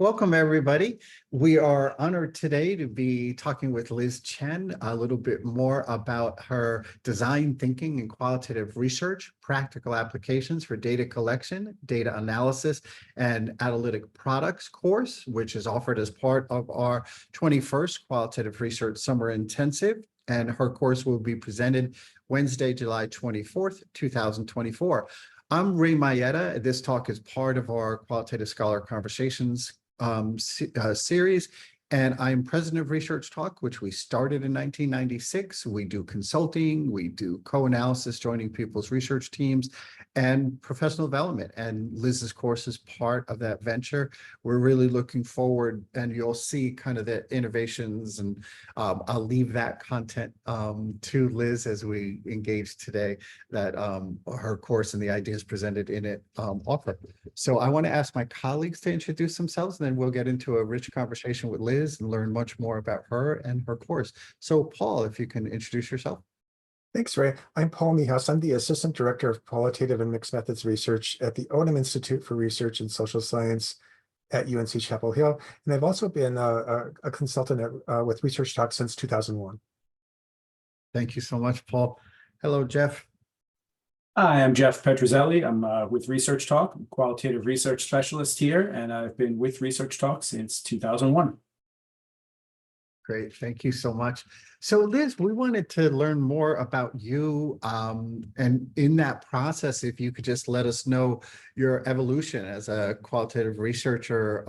Welcome, everybody. We are honored today to be talking with Liz Chen a little bit more about her design thinking and qualitative research, practical applications for data collection, data analysis, and analytic products course, which is offered as part of our 21st Qualitative Research Summer Intensive. And her course will be presented Wednesday, July 24th, 2024. I'm Maietta. This talk is part of our Qualitative Scholar Conversations series, and I'm president of ResearchTalk, which we started in 1996. We do consulting, we do co-analysis, joining people's research teams, and professional development. And Liz's course is part of that venture. We're really looking forward, and you'll see kind of the innovations, and I'll leave that content to Liz as we engage today, that her course and the ideas presented in it offer. So I want to ask my colleagues to introduce themselves, and then we'll get into a rich conversation with Liz and learn much more about her and her course. So Paul, if you can introduce yourself. Thanks, Ray. I'm Paul Mihas. I'm the Assistant Director of Qualitative and Mixed Methods Research at the Odum Institute for Research in Social Science at UNC Chapel Hill. And I've also been a consultant with ResearchTalk since 2001. Thank you so much, Paul. Hello, Jeff. Hi, I'm Jeff Petruzzelli. I'm with ResearchTalk, I'm a qualitative research specialist here, and I've been with ResearchTalk since 2001. Great, thank you so much. So Liz, we wanted to learn more about you, and in that process, if you could just let us know your evolution as a qualitative researcher.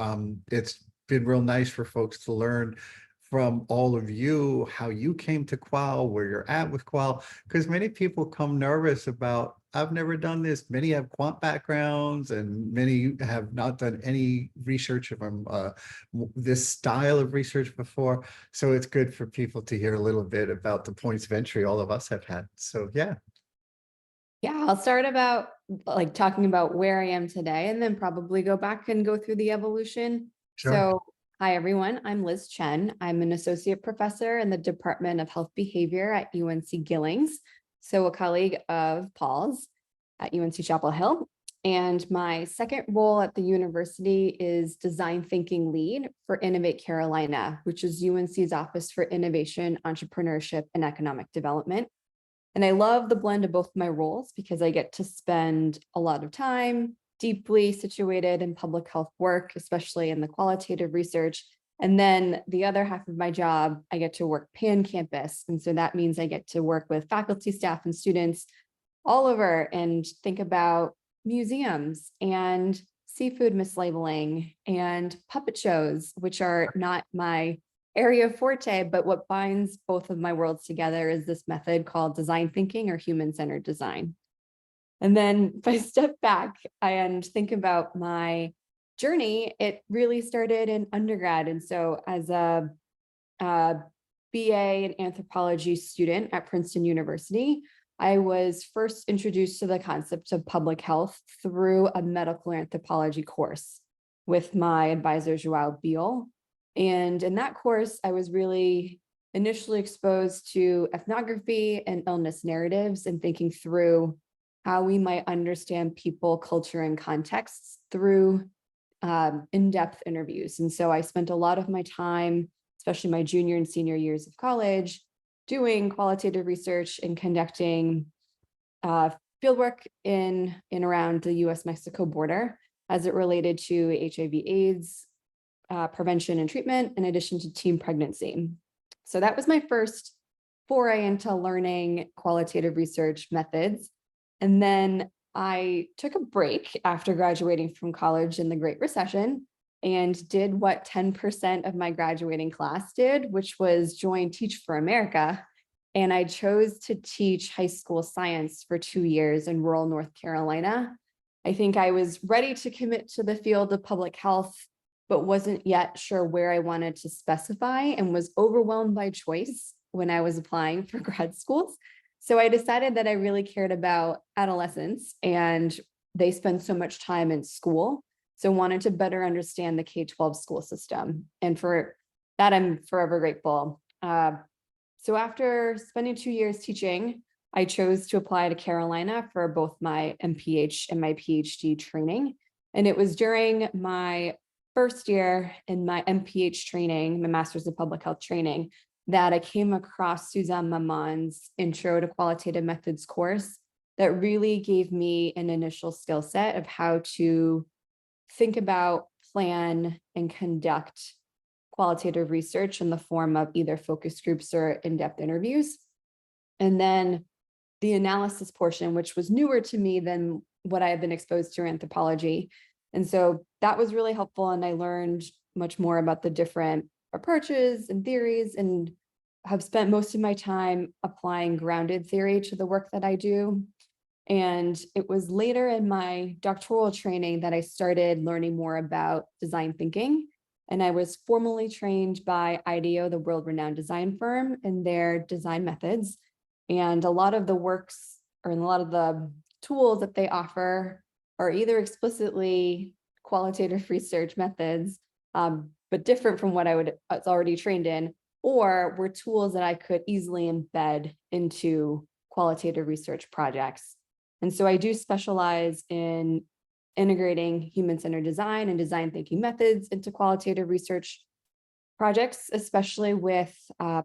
It's been real nice for folks to learn from all of you how you came to Qual, where you're at with Qual, because many people come nervous about, I've never done this. Many have quant backgrounds, and many have not done any research from this style of research before. So it's good for people to hear a little bit about the points of entry all of us have had. So yeah. Yeah, I'll start about talking about where I am today, and then probably go back and go through the evolution. Sure. So hi, everyone. I'm Liz Chen. I'm an associate professor in the Department of Health Behavior at UNC Gillings. So a colleague of Paul's at UNC Chapel Hill. And my second role at the university is design thinking lead for Innovate Carolina, which is UNC's Office for Innovation, Entrepreneurship, and Economic Development. And I love the blend of both my roles because I get to spend a lot of time deeply situated in public health work, especially in the qualitative research. And then the other half of my job, I get to work pan-campus. And so that means I get to work with faculty, staff, and students all over and think about museums and seafood mislabeling and puppet shows, which are not my area of forte, but what binds both of my worlds together is this method called design thinking or human-centered design. And then if I step back and think about my journey, it really started in undergrad. And so as a BA in anthropology student at Princeton University, I was first introduced to the concept of public health through a medical anthropology course with my advisor, Joao Beal. And in that course, I was really initially exposed to ethnography and illness narratives and thinking through how we might understand people, culture, and contexts through in-depth interviews. And so I spent a lot of my time, especially my junior and senior years of college, doing qualitative research and conducting fieldwork in around the US-Mexico border as it related to HIV/AIDS prevention and treatment, in addition to teen pregnancy. So that was my first foray into learning qualitative research methods. And then I took a break after graduating from college in the Great Recession and did what 10% of my graduating class did, which was join Teach for America. And I chose to teach high school science for 2 years in rural North Carolina. I think I was ready to commit to the field of public health, but wasn't yet sure where I wanted to specify and was overwhelmed by choice when I was applying for grad schools. So I decided that I really cared about adolescents, and they spend so much time in school. So wanted to better understand the K-12 school system. And for that, I'm forever grateful. So after spending 2 years teaching, I chose to apply to Carolina for both my MPH and my PhD training. And it was during my first year in my MPH training, my Master's of Public Health training, that I came across Suzanne Mamon's Intro to Qualitative Methods course that really gave me an initial skill set of how to think about, plan, and conduct qualitative research in the form of either focus groups or in-depth interviews. And then the analysis portion, which was newer to me than what I had been exposed to in anthropology. And so that was really helpful. And I learned much more about the different approaches and theories, and have spent most of my time applying grounded theory to the work that I do. And it was later in my doctoral training that I started learning more about design thinking. And I was formally trained by IDEO, the world-renowned design firm, in their design methods. And a lot of the works, or a lot of the tools that they offer, are either explicitly qualitative research methods, but different from what I was already trained in, or were tools that I could easily embed into qualitative research projects. And so I do specialize in integrating human-centered design and design thinking methods into qualitative research projects, especially with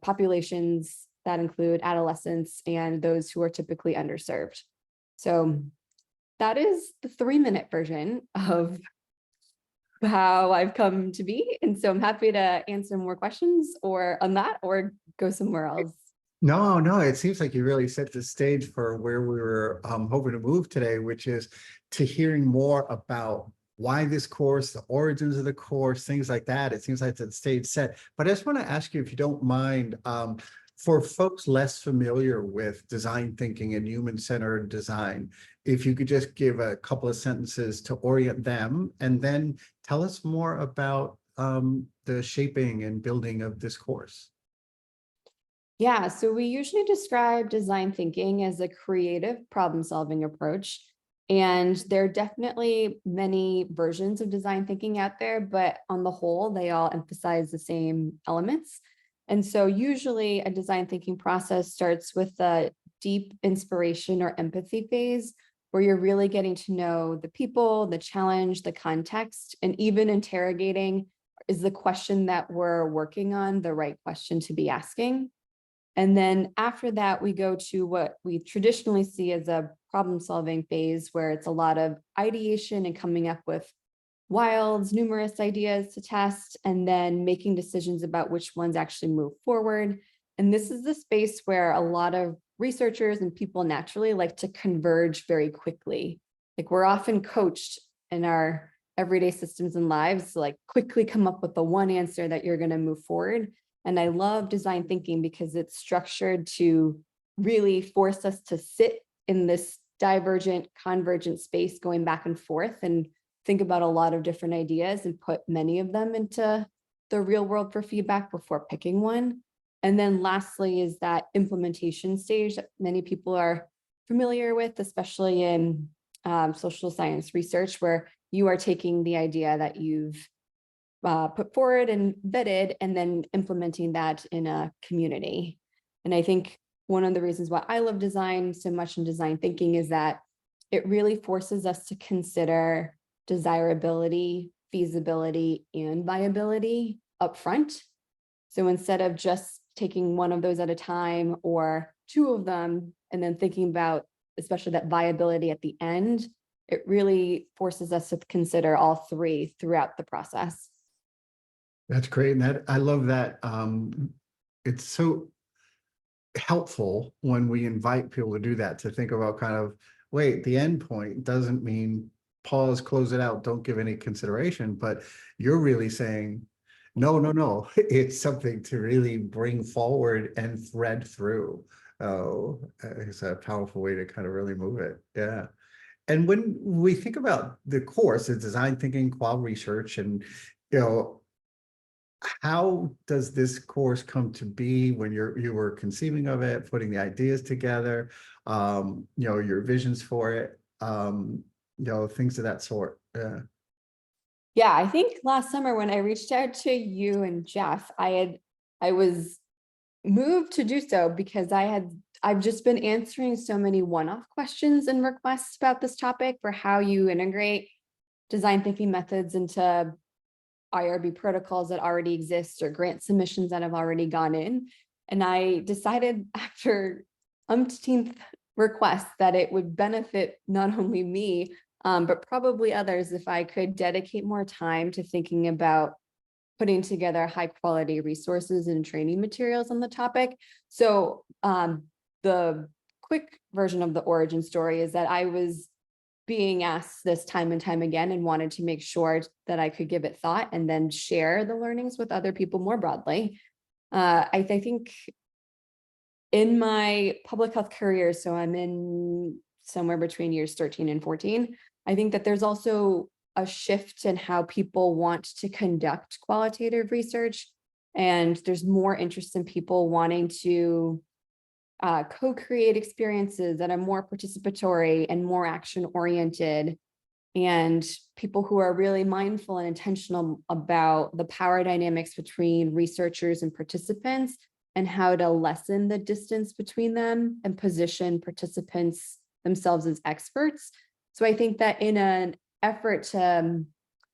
populations that include adolescents and those who are typically underserved. So that is the 3-minute version of how I've come to be. And so I'm happy to answer more questions or on that, or go somewhere else. No, it seems like you really set the stage for where we were hoping to move today, which is to hearing more about why this course, the origins of the course, things like that. It seems like the stage set. But I just want to ask you, if you don't mind, for folks less familiar with design thinking and human-centered design, if you could just give a couple of sentences to orient them, and then tell us more about the shaping and building of this course. Yeah, so we usually describe design thinking as a creative problem-solving approach. And there are definitely many versions of design thinking out there, but on the whole, they all emphasize the same elements. And so usually a design thinking process starts with a deep inspiration or empathy phase, where you're really getting to know the people, the challenge, the context, and even interrogating, is the question that we're working on the right question to be asking? And then after that, we go to what we traditionally see as a problem-solving phase, where it's a lot of ideation and coming up with wild, numerous ideas to test, and then making decisions about which ones actually move forward. And this is the space where a lot of researchers and people naturally like to converge very quickly. Like, we're often coached in our everyday systems and lives to like quickly come up with the one answer that you're going to move forward. And I love design thinking because it's structured to really force us to sit in this divergent, convergent space, going back and forth, and think about a lot of different ideas and put many of them into the real world for feedback before picking one. And then lastly is that implementation stage that many people are familiar with, especially in social science research, where you are taking the idea that you've put forward and vetted, and then implementing that in a community. And I think one of the reasons why I love design so much in design thinking is that it really forces us to consider desirability, feasibility, and viability upfront. So instead of just taking one of those at a time or two of them, and then thinking about especially that viability at the end, it really forces us to consider all three throughout the process. That's great. And that, I love that. It's so helpful when we invite people to do that, to think about kind of, wait, the end point doesn't mean pause, close it out, don't give any consideration, but you're really saying, no, it's something to really bring forward and thread through. Oh, it's a powerful way to kind of really move it. Yeah. And when we think about the course, the design thinking, qual research, and, how does this course come to be when you were conceiving of it, putting the ideas together, your visions for it, things of that sort? Yeah, I think last summer when I reached out to you and Jeff, I was moved to do so because I've just been answering so many one-off questions and requests about this topic for how you integrate design thinking methods into IRB protocols that already exist or grant submissions that have already gone in. And I decided after umpteenth requests that it would benefit not only me, but probably others if I could dedicate more time to thinking about putting together high quality resources and training materials on the topic. So the quick version of the origin story is that I was being asked this time and time again and wanted to make sure that I could give it thought and then share the learnings with other people more broadly. I think in my public health career, so I'm in somewhere between years 13 and 14, I think that there's also a shift in how people want to conduct qualitative research. And there's more interest in people wanting to co-create experiences that are more participatory and more action-oriented, and people who are really mindful and intentional about the power dynamics between researchers and participants and how to lessen the distance between them and position participants themselves as experts. So I think that in an effort to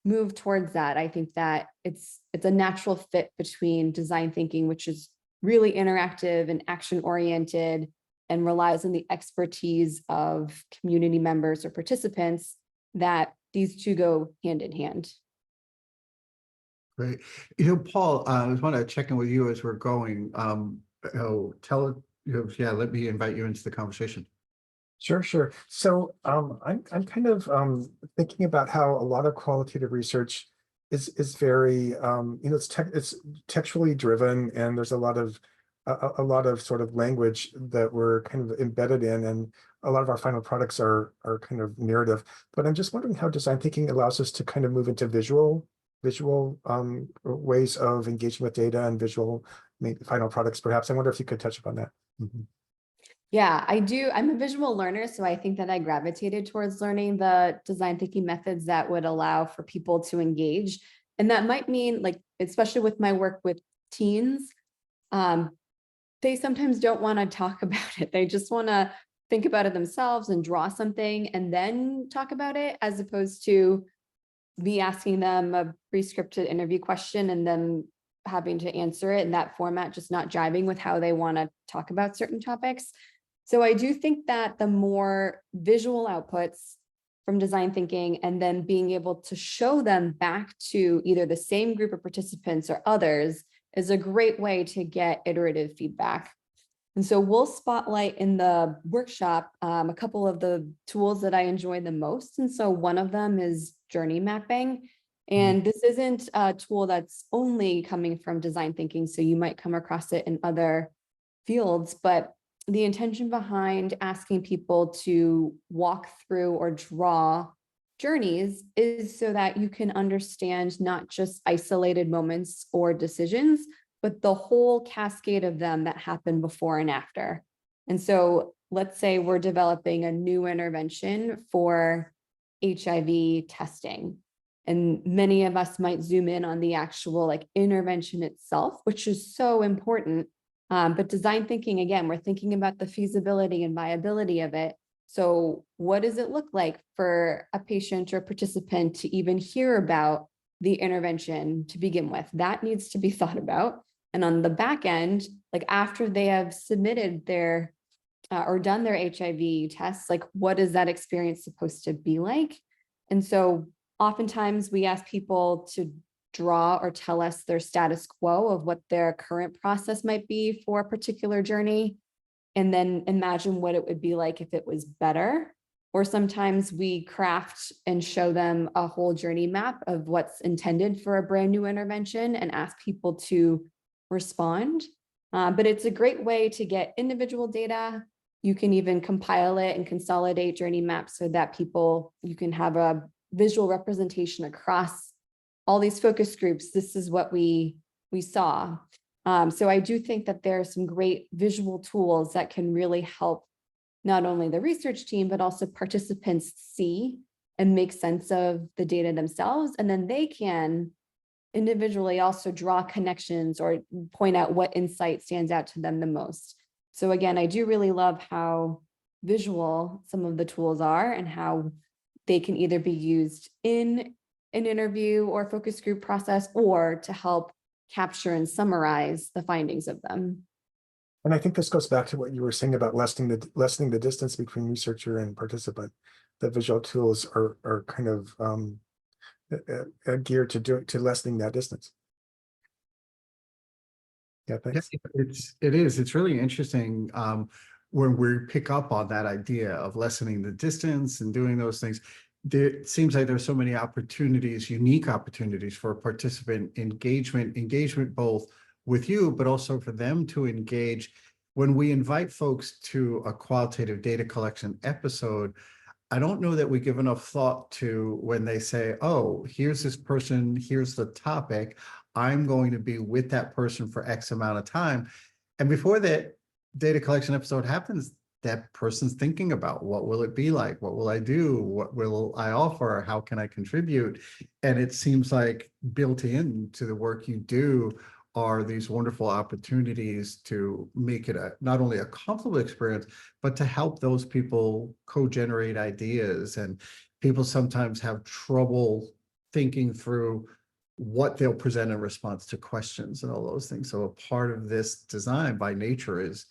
move towards that, I think that it's a natural fit between design thinking, which is really interactive and action-oriented and relies on the expertise of community members or participants, that these two go hand in hand. Great. Paul, I just want to check in with you as we're going. Let me invite you into the conversation. Sure. So I'm kind of thinking about how a lot of qualitative research is very it's textually driven, and there's a lot of sort of language that we're kind of embedded in, and a lot of our final products are kind of narrative. But I'm just wondering how design thinking allows us to kind of move into visual ways of engaging with data and visual final products. Perhaps I wonder if you could touch upon that. Mm-hmm. Yeah, I do. I'm a visual learner, so I think that I gravitated towards learning the design thinking methods that would allow for people to engage. And that might mean, like, especially with my work with teens, they sometimes don't want to talk about it. They just want to think about it themselves and draw something and then talk about it, as opposed to me asking them a pre-scripted interview question and them having to answer it in that format, just not jiving with how they want to talk about certain topics. So I do think that the more visual outputs from design thinking and then being able to show them back to either the same group of participants or others is a great way to get iterative feedback. And so we'll spotlight in the workshop a couple of the tools that I enjoy the most. And so one of them is journey mapping. And this isn't a tool that's only coming from design thinking, so you might come across it in other fields, but the intention behind asking people to walk through or draw journeys is so that you can understand not just isolated moments or decisions, but the whole cascade of them that happen before and after. And so let's say we're developing a new intervention for HIV testing. And many of us might zoom in on the actual intervention itself, which is so important. But design thinking, again, we're thinking about the feasibility and viability of it. So what does it look like for a patient or participant to even hear about the intervention to begin with? That needs to be thought about. And on the back end, after they have submitted their or done their HIV tests, what is that experience supposed to be like? And so oftentimes we ask people to draw or tell us their status quo of what their current process might be for a particular journey, and then imagine what it would be like if it was better. Or sometimes we craft and show them a whole journey map of what's intended for a brand new intervention and ask people to respond. But it's a great way to get individual data. You can even compile it and consolidate journey maps so that you can have a visual representation across all these focus groups. This is what we saw. So I do think that there are some great visual tools that can really help not only the research team, but also participants see and make sense of the data themselves. And then they can individually also draw connections or point out what insight stands out to them the most. So again, I do really love how visual some of the tools are and how they can either be used in an interview or focus group process, or to help capture and summarize the findings of them. And I think this goes back to what you were saying about lessening the distance between researcher and participant. The visual tools are kind of geared to lessening that distance. Yeah, thanks. It's really interesting when we pick up on that idea of lessening the distance and doing those things. It seems like there's so many opportunities, unique opportunities for participant engagement both with you, but also for them to engage. When we invite folks to a qualitative data collection episode, I don't know that we give enough thought to when they say, oh, here's this person, here's the topic, I'm going to be with that person for X amount of time. And before that data collection episode happens, that person's thinking about what will it be like? What will I do? What will I offer? How can I contribute? And it seems like built into the work you do are these wonderful opportunities to make it not only a comfortable experience, but to help those people co-generate ideas. And people sometimes have trouble thinking through what they'll present in response to questions and all those things. So a part of this design by nature is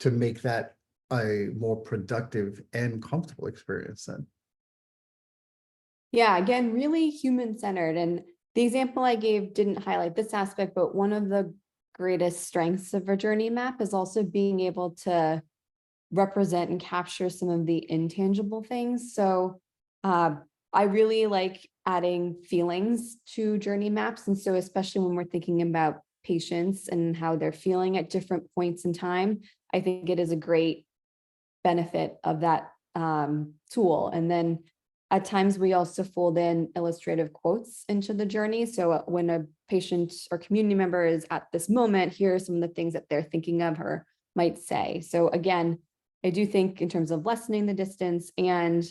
to make that a more productive and comfortable experience then. Yeah, again, really human-centered. And the example I gave didn't highlight this aspect, but one of the greatest strengths of a journey map is also being able to represent and capture some of the intangible things. So I really like adding feelings to journey maps. And so especially when we're thinking about patients and how they're feeling at different points in time, I think it is a great benefit of that tool. And then at times we also fold in illustrative quotes into the journey. So when a patient or community member is at this moment, here are some of the things that they're thinking of or might say. So again, I do think in terms of lessening the distance and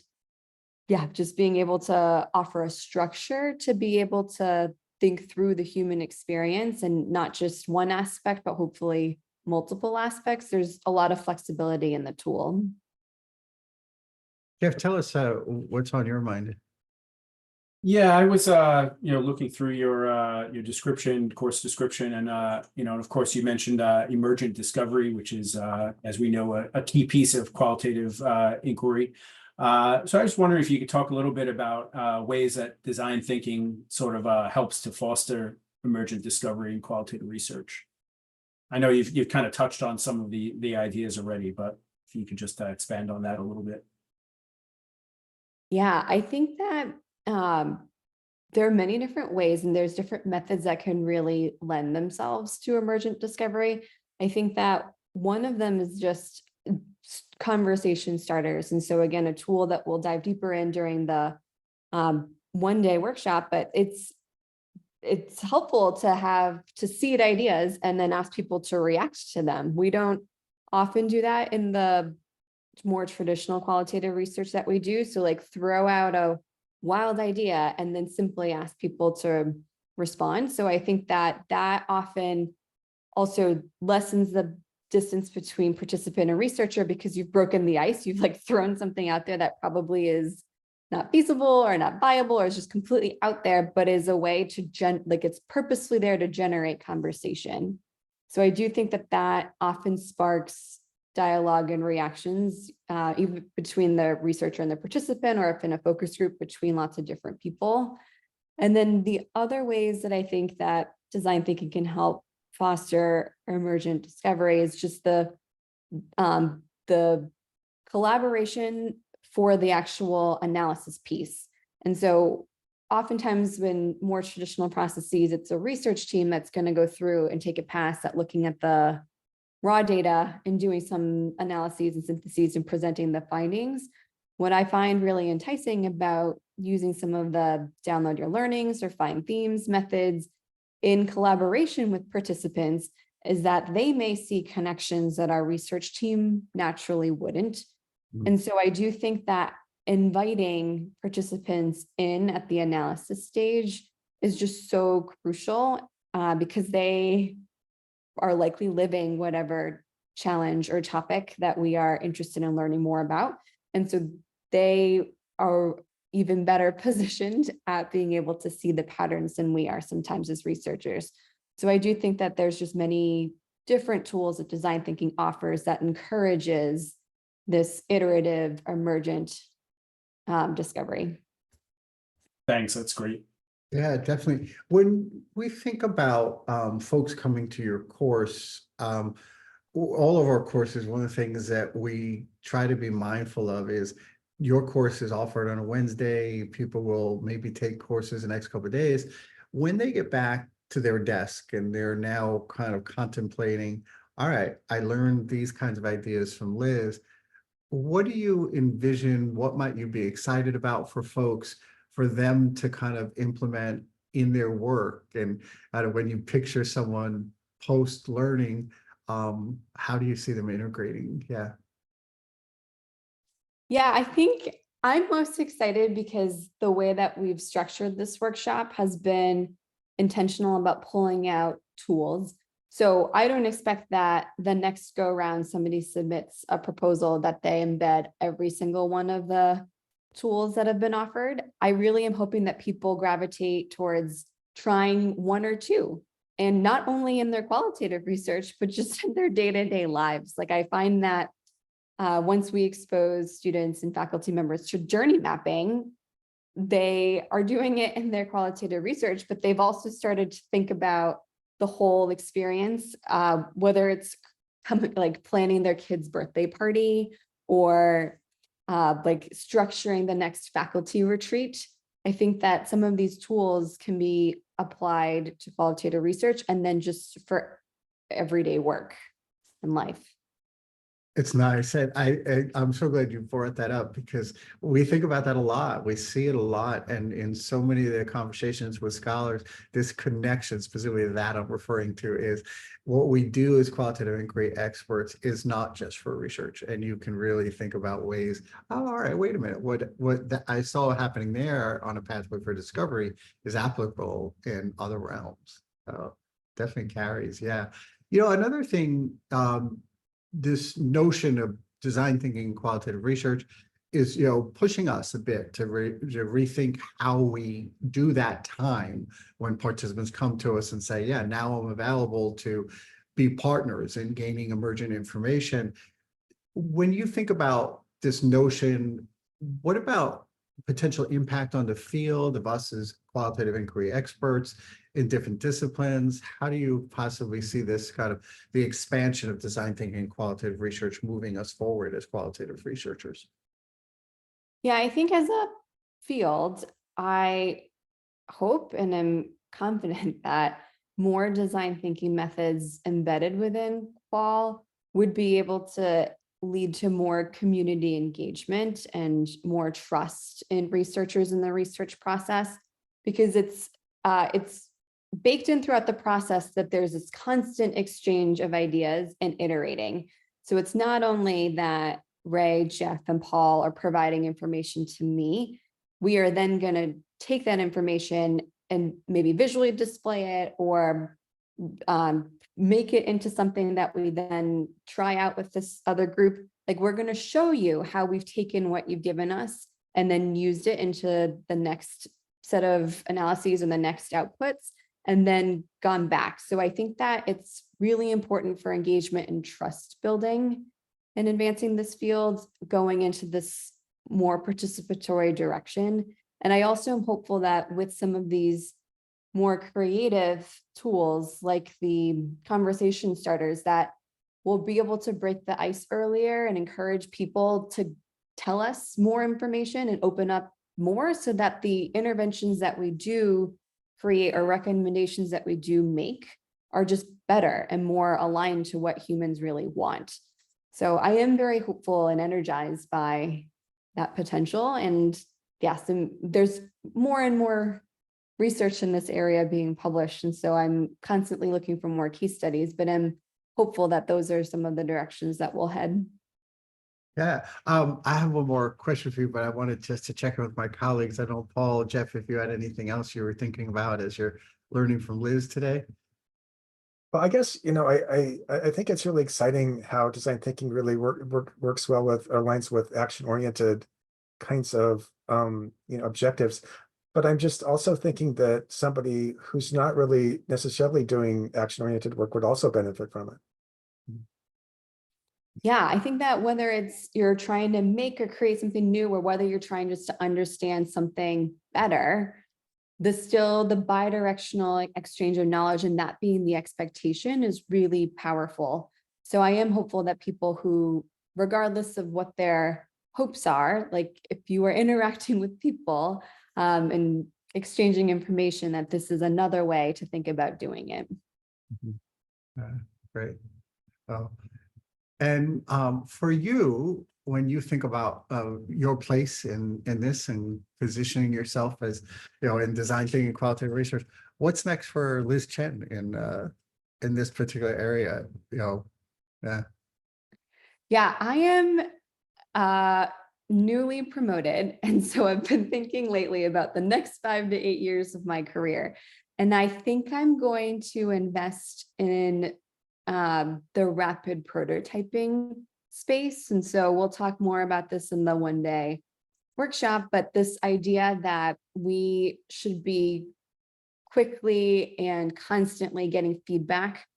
just being able to offer a structure to be able to think through the human experience and not just one aspect, but hopefully multiple aspects. There's a lot of flexibility in the tool. Jeff, tell us what's on your mind. Yeah, I was looking through your description, course description, and and of course you mentioned emergent discovery, which is as we know a key piece of qualitative inquiry. So I was wondering if you could talk a little bit about ways that design thinking sort of helps to foster emergent discovery in qualitative research. I know you've kind of touched on some of the ideas already, but if you could just expand on that a little bit. Yeah, I think that there are many different ways and there's different methods that can really lend themselves to emergent discovery. I think that one of them is just conversation starters. And so again, a tool that we'll dive deeper in during the one-day workshop, but it's helpful to seed ideas and then ask people to react to them. We don't often do that in the more traditional qualitative research that we do. So like throw out a wild idea and then simply ask people to respond. So I think that often also lessens the distance between participant and researcher because you've broken the ice. You've like thrown something out there that probably is not feasible or not viable or is just completely out there, but is a way to it's purposely there to generate conversation. So I do think that often sparks dialogue and reactions, even between the researcher and the participant, or if in a focus group between lots of different people. And then the other ways that I think that design thinking can help foster emergent discovery is just the collaboration for the actual analysis piece. And so oftentimes when more traditional processes, it's a research team that's going to go through and take a pass at looking at the raw data and doing some analyses and syntheses and presenting the findings. What I find really enticing about using some of the download your learnings or find themes methods in collaboration with participants is that they may see connections that our research team naturally wouldn't. And so I do think that inviting participants in at the analysis stage is just so crucial because they are likely living whatever challenge or topic that we are interested in learning more about. And so they are even better positioned at being able to see the patterns than we are sometimes as researchers. So I do think that there's just many different tools that design thinking offers that encourages this iterative, emergent discovery. Thanks, that's great. Yeah, definitely. When we think about folks coming to your course, all of our courses, one of the things that we try to be mindful of is your course is offered on a Wednesday. People will maybe take courses the next couple of days. When they get back to their desk and they're now kind of contemplating, all right, I learned these kinds of ideas from Liz. What do you envision? What might you be excited about for folks for them to kind of implement in their work? And when you picture someone post-learning, how do you see them integrating? Yeah. Yeah, I think I'm most excited because the way that we've structured this workshop has been intentional about pulling out tools. So I don't expect that the next go round, somebody submits a proposal that they embed every single one of the tools that have been offered. I really am hoping that people gravitate towards trying one or two, and not only in their qualitative research, but just in their day-to-day lives. Like I find that once we expose students and faculty members to journey mapping, they are doing it in their qualitative research, but they've also started to think about the whole experience, whether it's like planning their kid's birthday party or like structuring the next faculty retreat. I think that some of these tools can be applied to qualitative research and then just for everyday work and life. It's nice. And I'm so glad you brought that up because we think about that a lot. We see it a lot. And in so many of the conversations with scholars, this connection, specifically that I'm referring to, is what we do as qualitative inquiry experts is not just for research. And you can really think about ways, oh, all right, wait a minute. What I saw happening there on a pathway for discovery is applicable in other realms. So definitely carries. Yeah. You know, another thing, this notion of design thinking and qualitative research is, you know, pushing us a bit to rethink how we do that time when participants come to us and say, yeah, now I'm available to be partners in gaining emergent information. When you think about this notion, what about potential impact on the field of us as qualitative inquiry experts in different disciplines? How do you possibly see this kind of the expansion of design thinking and qualitative research moving us forward as qualitative researchers? Yeah, I think as a field, I hope and am confident that more design thinking methods embedded within qual would be able to lead to more community engagement and more trust in researchers in the research process, because it's baked in throughout the process that there's this constant exchange of ideas and iterating. So it's not only that Ray, Jeff, and Paul are providing information to me, we are then going to take that information and maybe visually display it or make it into something that we then try out with this other group. Like we're going to show you how we've taken what you've given us and then used it into the next set of analyses and the next outputs and then gone back. So I think that it's really important for engagement and trust building and advancing this field, going into this more participatory direction. And I also am hopeful that with some of these more creative tools like the conversation starters, that we'll be able to break the ice earlier and encourage people to tell us more information and open up more so that the interventions that we do create or recommendations that we do make are just better and more aligned to what humans really want. So I am very hopeful and energized by that potential. And yes, and there's more and more research in this area being published. And so I'm constantly looking for more case studies, but I'm hopeful that those are some of the directions that we'll head. Yeah, I have one more question for you, but I wanted just to check in with my colleagues. I don't know, Paul, Jeff, if you had anything else you were thinking about as you're learning from Liz today. Well, I guess, you know, I think it's really exciting how design thinking really works well with, or aligns with action-oriented kinds of objectives. But I'm just also thinking that somebody who's not really necessarily doing action-oriented work would also benefit from it. Yeah, I think that whether it's you're trying to make or create something new, or whether you're trying just to understand something better, the bidirectional exchange of knowledge and that being the expectation is really powerful. So I am hopeful that people who, regardless of what their hopes are, like if you are interacting with people and exchanging information, that this is another way to think about doing it. Great. Well, and for you, when you think about your place in this and positioning yourself as, in design thinking and qualitative research, what's next for Liz Chen in this particular area? Yeah, I am newly promoted. And so I've been thinking lately about the next 5 to 8 years of my career. And I think I'm going to invest in the rapid prototyping space. And so we'll talk more about this in the one-day workshop, but this idea that we should be quickly and constantly getting feedback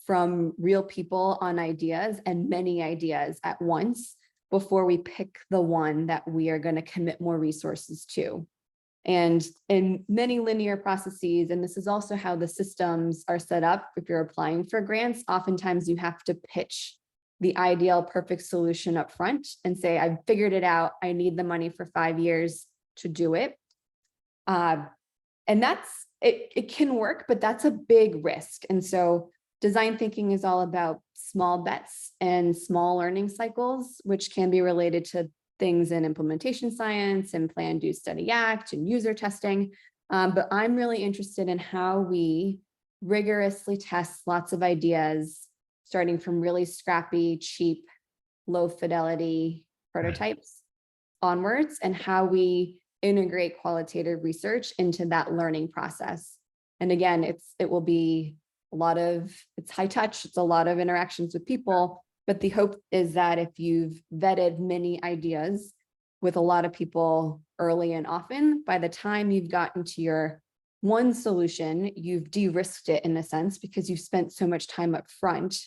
from real people on ideas, and many ideas at once, before we pick the one that we are going to commit more resources to. And in many linear processes, and this is also how the systems are set up, if you're applying for grants, oftentimes you have to pitch the ideal perfect solution up front and say, I've figured it out, I need the money for 5 years to do it. And it can work, but that's a big risk. And so design thinking is all about small bets and small learning cycles, which can be related to things in implementation science and plan, do, study, act and user testing. But I'm really interested in how we rigorously test lots of ideas, starting from really scrappy, cheap, low fidelity prototypes onwards, and how we integrate qualitative research into that learning process. And again, it will be it's high touch, it's a lot of interactions with people, but the hope is that if you've vetted many ideas with a lot of people early and often, by the time you've gotten to your one solution, you've de-risked it in a sense, because you've spent so much time up front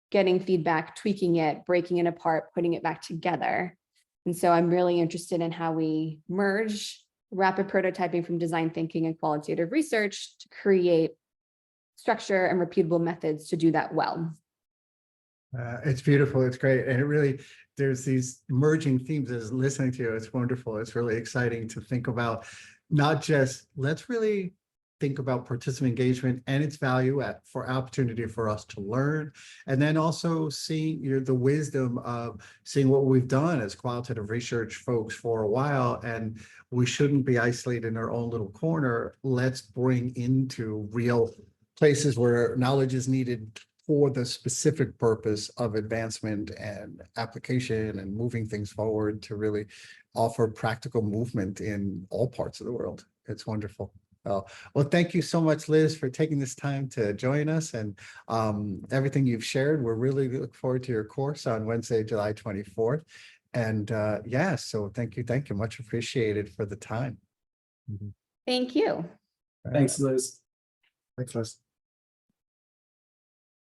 getting feedback, tweaking it, breaking it apart, putting it back together. And so I'm really interested in how we merge rapid prototyping from design thinking and qualitative research to create structure and repeatable methods to do that well. It's beautiful. It's great. And it really, there's these emerging themes as listening to you. It's wonderful. It's really exciting to think about, not just let's really think about participant engagement and its value for opportunity for us to learn. And then also seeing the wisdom of seeing what we've done as qualitative research folks for a while, and we shouldn't be isolated in our own little corner. Let's bring into real places where knowledge is needed for the specific purpose of advancement and application and moving things forward to really offer practical movement in all parts of the world. It's wonderful. Well, thank you so much, Liz, for taking this time to join us and everything you've shared. We're really looking forward to your course on Wednesday, July 24th. And yeah, so thank you. Much appreciated for the time. Thank you. Thanks, Liz. Thanks, Liz.